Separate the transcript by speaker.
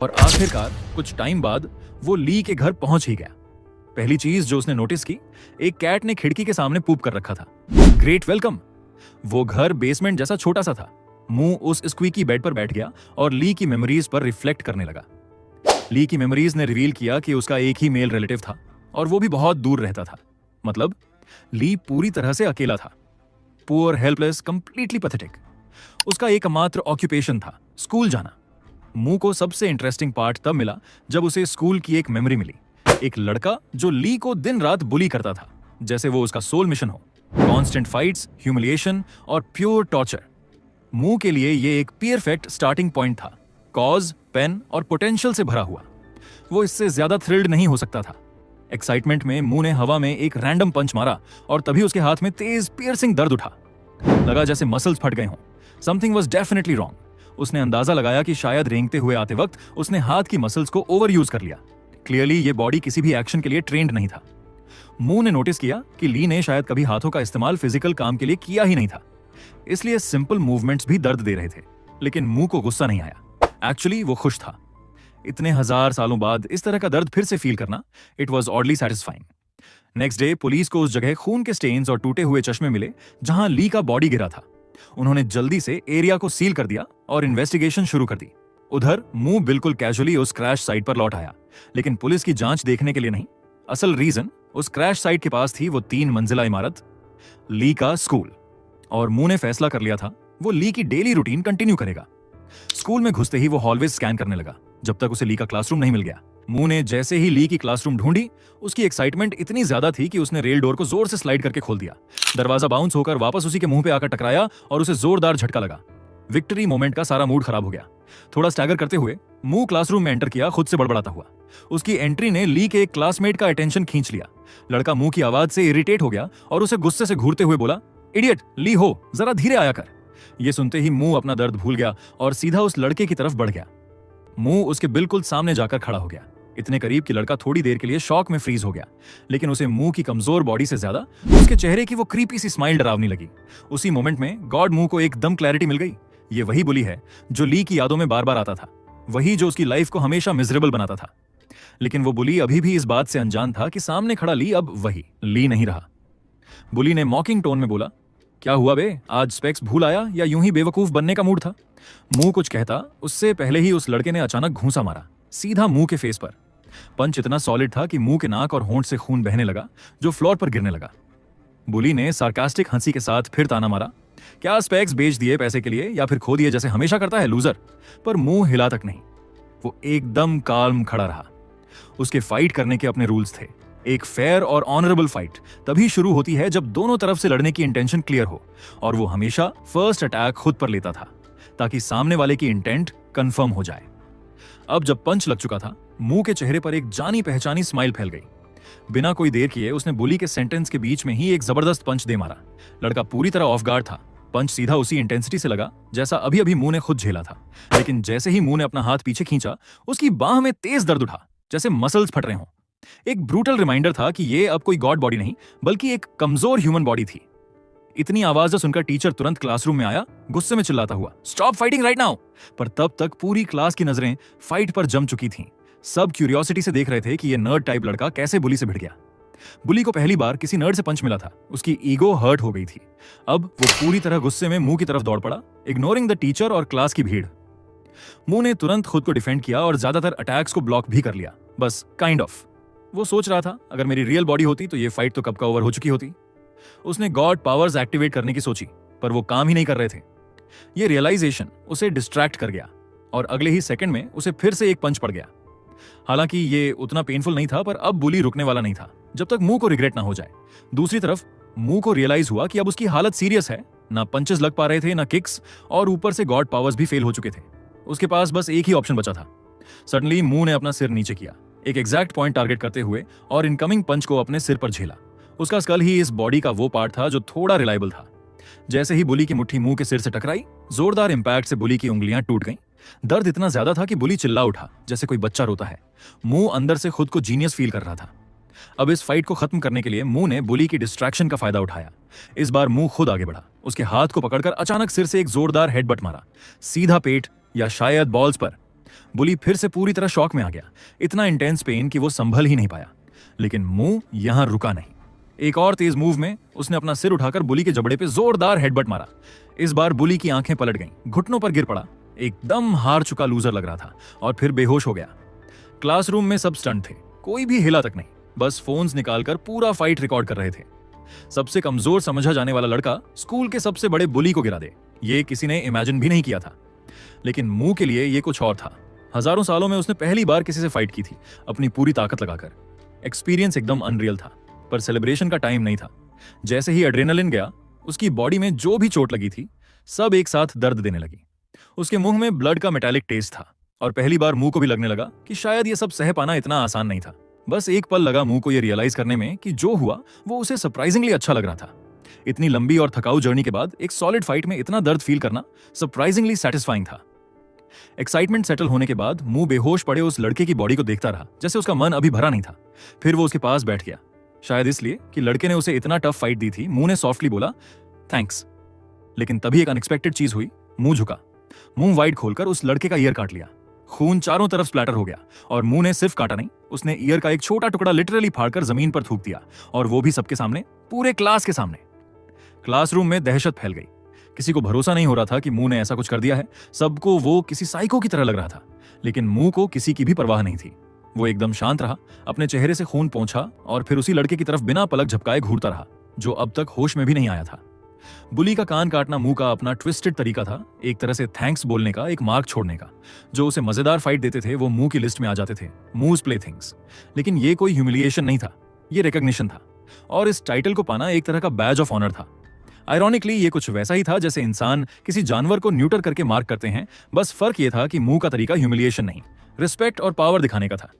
Speaker 1: और आखिरकार कुछ टाइम बाद वो ली के घर पहुंच ही गया। पहली चीज जो उसने नोटिस की, एक कैट ने खिड़की के सामने पूप कर रखा था। Great welcome. वो घर बेसमेंट जैसा छोटा सा था। मुंह उस स्क्वीकी बेड पर बैठ गया और ली की मेमोरीज पर रिफ्लेक्ट करने लगा। ली की मेमोरीज ने रिवील किया कि उसका एक ही मेल रिलेटिव था और वो भी बहुत दूर रहता था। मतलब ली पूरी तरह से अकेला था। Poor, helpless, completely pathetic. उसका एकमात्र ऑक्यूपेशन था स्कूल जाना। मुंह को सबसे इंटरेस्टिंग पार्ट तब मिला जब उसे स्कूल की एक मेमोरी मिली। एक लड़का जो ली को दिन रात बुली करता था, जैसे वो उसका सोल मिशन हो। कॉन्स्टेंट फाइट्स, ह्यूमिलिएशन और प्योर टॉर्चर। मुंह के लिए ये एक परफेक्ट स्टार्टिंग पॉइंट था। कॉज, पेन और पोटेंशियल से भरा हुआ। वो इससे ज्यादा थ्रिल्ड नहीं हो सकता था। एक्साइटमेंट में मुंह ने हवा में एक रैंडम पंच मारा और तभी उसके हाथ में तेज पियर्सिंग दर्द उठा। लगा जैसे मसल्स फट गए हों। Something was definitely wrong. उसने अंदाजा लगाया कि शायद रेंगते हुए आते वक्त उसने हाथ की मसल्स को ओवर यूज कर लिया। क्लियरली ये बॉडी किसी भी एक्शन के लिए ट्रेंड नहीं था। मुंह ने नोटिस किया कि ली ने शायद कभी हाथों का इस्तेमाल फिजिकल काम के लिए किया ही नहीं था, इसलिए सिंपल मूवमेंट्स भी दर्द दे रहे थे। लेकिन मुंह को गुस्सा नहीं आया। एक्चुअली वो खुश था। इतने हजार सालों बाद इस तरह का दर्द फिर से फील करना, it was oddly satisfying. Next day police को उस जगह खून के स्टेन्स और टूटे हुए चश्मे मिले जहां ली का बॉडी गिरा था। उन्होंने जल्दी से एरिया को सील कर दिया और इन्वेस्टिगेशन शुरू कर दी। उधर मुंह बिल्कुल कैजुअली उस क्रैश साइट पर लौट आया, लेकिन पुलिस की जांच देखने के लिए नहीं। असल रीजन, उस क्रैश साइट के पास थी वो 3 मंजिला इमारत, ली का स्कूल। और मुंह ने फैसला कर लिया था वो ली की डेली रूटीन कंटिन्यू करेगा। स्कूल में घुसते ही वो हॉलवे स्कैन करने लगा जब तक उसे ली का क्लासरूम नहीं मिल गया। मुंह ने जैसे ही ली की क्लासरूम ढूंढी, उसकी एक्साइटमेंट इतनी ज्यादा थी कि उसने रेल डोर को जोर से स्लाइड करके खोल दिया। दरवाजा बाउंस होकर वापस उसी के मुंह पे आकर टकराया और उसे जोरदार झटका लगा। विक्ट्री मोमेंट का सारा मूड खराब हो गया। थोड़ा स्टैगर करते हुए मुंह क्लासरूम में एंटर किया, खुद से बड़बड़ाता हुआ। उसकी एंट्री ने ली के एक क्लासमेट का अटेंशन खींच लिया। लड़का मुंह की आवाज से इरिटेट हो गया और उसे गुस्से से घूरते हुए बोला, इडियट, ली हो, जरा धीरे आया कर। ये सुनते ही मुंह अपना दर्द भूल गया और सीधा उस लड़के की तरफ बढ़ गया। मुंह उसके बिल्कुल सामने जाकर खड़ा हो गया, इतने करीब कि लड़का थोड़ी देर के लिए शॉक में फ्रीज हो गया। लेकिन उसे मुंह की कमजोर बॉडी से ज्यादा उसके चेहरे की वो क्रीपी सी स्माइल डरावनी लगी। उसी मोमेंट में गॉड मुंह को एकदम क्लैरिटी मिल गई। ये वही बुली है जो ली की यादों में बार बार आता था, वही जो उसकी लाइफ को हमेशा मिजरेबल बनाता था। लेकिन वो बुली अभी भी इस बात से अनजान था कि सामने खड़ा ली अब वही ली नहीं रहा। बुली ने मॉकिंग टोन में बोला, क्या हुआ बे, आज स्पेक्स भूल आया या यूं ही बेवकूफ बनने का मूड था? मुंह कुछ कहता उससे पहले ही उस लड़के ने अचानक घूंसा मारा, सीधा मुंह के फेस पर। पंच इतना सॉलिड था कि मुंह के नाक और होंठ से खून बहने लगा जो फ्लोर पर गिरने लगा। बुली ने सार्कास्टिक हंसी के साथ फिर ताना मारा, क्या स्पेक्स बेच दिए पैसे के लिए या फिर खो दिए जैसे हमेशा करता है लूजर? पर मुंह हिला तक नहीं। वो एकदम काल्म खड़ा रहा। उसके फाइट करने के अपने रूल्स थे। एक फेयर और ऑनरेबल फाइट तभी शुरू होती है जब दोनों तरफ से लड़ने की इंटेंशन क्लियर हो, और वो हमेशा फर्स्ट अटैक खुद पर लेता था ताकि सामने वाले की इंटेंट कंफर्म हो जाए। अब जब पंच लग चुका था, मुंह के चेहरे पर एक जानी पहचानी स्माइल फैल गई। बिना कोई देर किए उसने बुली के सेंटेंस के बीच में ही एक जबरदस्त पंच दे मारा। लड़का पूरी तरह ऑफ गार्ड था। पंच सीधा उसी इंटेंसिटी से लगा जैसा अभी अभी मुंह ने खुद झेला था। लेकिन जैसे ही मुंह ने अपना हाथ पीछे खींचा, उसकी बाह में तेज दर्द उठा, जैसे मसल्स फट रहे हों। एक ब्रूटल रिमाइंडर था कि ये अब कोई गॉड बॉडी नहीं बल्कि एक कमजोर ह्यूमन बॉडी थी। इतनी आवाज सुनकर टीचर तुरंत क्लासरूम में आया, गुस्से में चिल्लाता हुआ, स्टॉप फाइटिंग राइट नाउ। पर तब तक पूरी क्लास की नजरें फाइट पर जम चुकी थीं। सब क्यूरियोसिटी से देख रहे थे कि ये नर्ड टाइप लड़का कैसे बुली से भिड़ गया। बुली को पहली बार किसी नर्ड से पंच मिला था, उसकी ईगो हर्ट हो गई थी। अब वो पूरी तरह गुस्से में मुंह की तरफ दौड़ पड़ा, इग्नोरिंग द टीचर और क्लास की भीड़। मुंह ने तुरंत खुद को डिफेंड किया और ज्यादातर अटैक्स को ब्लॉक भी कर लिया, बस काइंड ऑफ। वो सोच रहा था, अगर मेरी रियल बॉडी होती तो ये फाइट तो कब का ओवर हो चुकी होती। उसने गॉड पावर्स एक्टिवेट करने की सोची, पर वो काम ही नहीं कर रहे थे। ये रियलाइजेशन उसे डिस्ट्रैक्ट कर गया और अगले ही सेकंड में उसे फिर से एक पंच पड़ गया। हालांकि ये उतना पेनफुल नहीं था, पर अब बुली रुकने वाला नहीं था जब तक मुंह को रिग्रेट ना हो जाए। दूसरी तरफ मुंह को रियलाइज हुआ कि अब उसकी हालत सीरियस है। ना पंचेस लग पा रहे थे, ना किक्स, और ऊपर से गॉड पावर्स भी फेल हो चुके थे। उसके पास बस एक ही ऑप्शन बचा था। सडनली मुंह ने अपना सिर नीचे किया, एक एग्जैक्ट पॉइंट टारगेट करते हुए, और इनकमिंग पंच को अपने सिर पर झेला। उसका स्कल ही इस बॉडी का वो पार्ट था जो थोड़ा रिलायबल था। जैसे ही बुली की मुट्ठी मुंह के सिर से टकराई, जोरदार इंपैक्ट से बुली की उंगलियां टूट गईं। दर्द इतना ज्यादा था कि बुली चिल्ला उठा जैसे कोई बच्चा रोता है। मुंह अंदर से खुद को जीनियस फील कर रहा था। अब इस फाइट को खत्म करने के लिए मुंह ने बुली की डिस्ट्रैक्शन का फायदा उठाया। इस बार मुंह खुद आगे बढ़ा, उसके हाथ को पकड़कर अचानक सिर से एक जोरदार हेडबट मारा, सीधा पेट या शायद बॉल्स पर। बुली फिर से पूरी तरह शॉक में आ गया। इतना इंटेंस पेन कि वो संभल ही नहीं पाया। लेकिन मुंह यहां रुका नहीं। एक और तेज मूव में उसने अपना सिर उठाकर बुली के जबड़े पे जोरदार हेडबट मारा। इस बार बुली की आंखें पलट गईं, घुटनों पर गिर पड़ा, एकदम हार चुका लूजर लग रहा था और फिर बेहोश हो गया। क्लासरूम में सब स्टंट थे, कोई भी हिला तक नहीं, बस फोन्स निकालकर पूरा फाइट रिकॉर्ड कर रहे थे। सबसे कमजोर समझा जाने वाला लड़का स्कूल के सबसे बड़े बुली को गिरा दे, ये किसी ने इमेजिन भी नहीं किया था। लेकिन मुंह के लिए ये कुछ और था। हजारों सालों में उसने पहली बार किसी से फाइट की थी, अपनी पूरी ताकत लगाकर। एक्सपीरियंस एकदम अनरियल था, पर सेलिब्रेशन का टाइम नहीं था। जैसे ही एड्रेनालिन गया, उसकी बॉडी में जो भी चोट लगी थी सब एक साथ दर्द देने लगी। उसके मुंह में ब्लड का मेटालिक टेस्ट था और पहली बार मुंह को भी लगने लगा कि शायद ये सब सह पाना इतना आसान नहीं था। बस एक पल लगा मुंह को ये रियलाइज करने में कि जो हुआ वो उसे सरप्राइजिंगली अच्छा लग रहा था। इतनी लंबी और थकाऊ जर्नी के बाद एक सॉलिड फाइट में इतना दर्द फील करना सरप्राइजिंगली सेटिस्फाइंग था। एक्साइटमेंट सेटल होने के बाद मुंह बेहोश पड़े उस लड़के की बॉडी को देखता रहा, जैसे उसका मन अभी भरा नहीं था। फिर वो उसके पास बैठ गया, शायद इसलिए कि लड़के ने उसे इतना टफ फाइट दी थी। मुंह ने सॉफ्टली बोला थैंक्स। लेकिन तभी एक अनएक्सपेक्टेड चीज हुई। मुंह झुका, मुंह वाइड खोलकर उस लड़के का ईयर काट लिया। खून चारों तरफ स्प्लैटर हो गया और मुंह ने सिर्फ काटा नहीं, उसने ईयर का एक छोटा टुकड़ा लिटरली फाड़कर जमीन पर थूक दिया, और वो भी सबके सामने, पूरे क्लास के सामने। क्लासरूम में दहशत फैल गई। किसी को भरोसा नहीं हो रहा था कि मुंह ने ऐसा कुछ कर दिया है। सबको वो किसी साइको की तरह लग रहा था, लेकिन मुंह को किसी की भी परवाह नहीं थी। वो एकदम शांत रहा, अपने चेहरे से खून पोंछा और फिर उसी लड़के की तरफ बिना पलक झपकाए घूरता रहा, जो अब तक होश में भी नहीं आया था। बुली का कान काटना मुंह का अपना ट्विस्टेड तरीका था, एक तरह से थैंक्स बोलने का, एक मार्क छोड़ने का। जो उसे मजेदार फाइट देते थे वो मुंह की लिस्ट में आ जाते थे, मूव्स प्ले थिंग्स। लेकिन ये कोई ह्यूमिलिएशन नहीं था, ये रिकॉग्निशन था, और इस टाइटल को पाना एक तरह का बैज ऑफ ऑनर था। आयरॉनिकली ये कुछ वैसा ही था जैसे इंसान किसी जानवर को न्यूटर करके मार्क करते हैं, बस फर्क ये था कि मुंह का तरीका ह्यूमिलिएशन नहीं, रिस्पेक्ट और पावर दिखाने का था।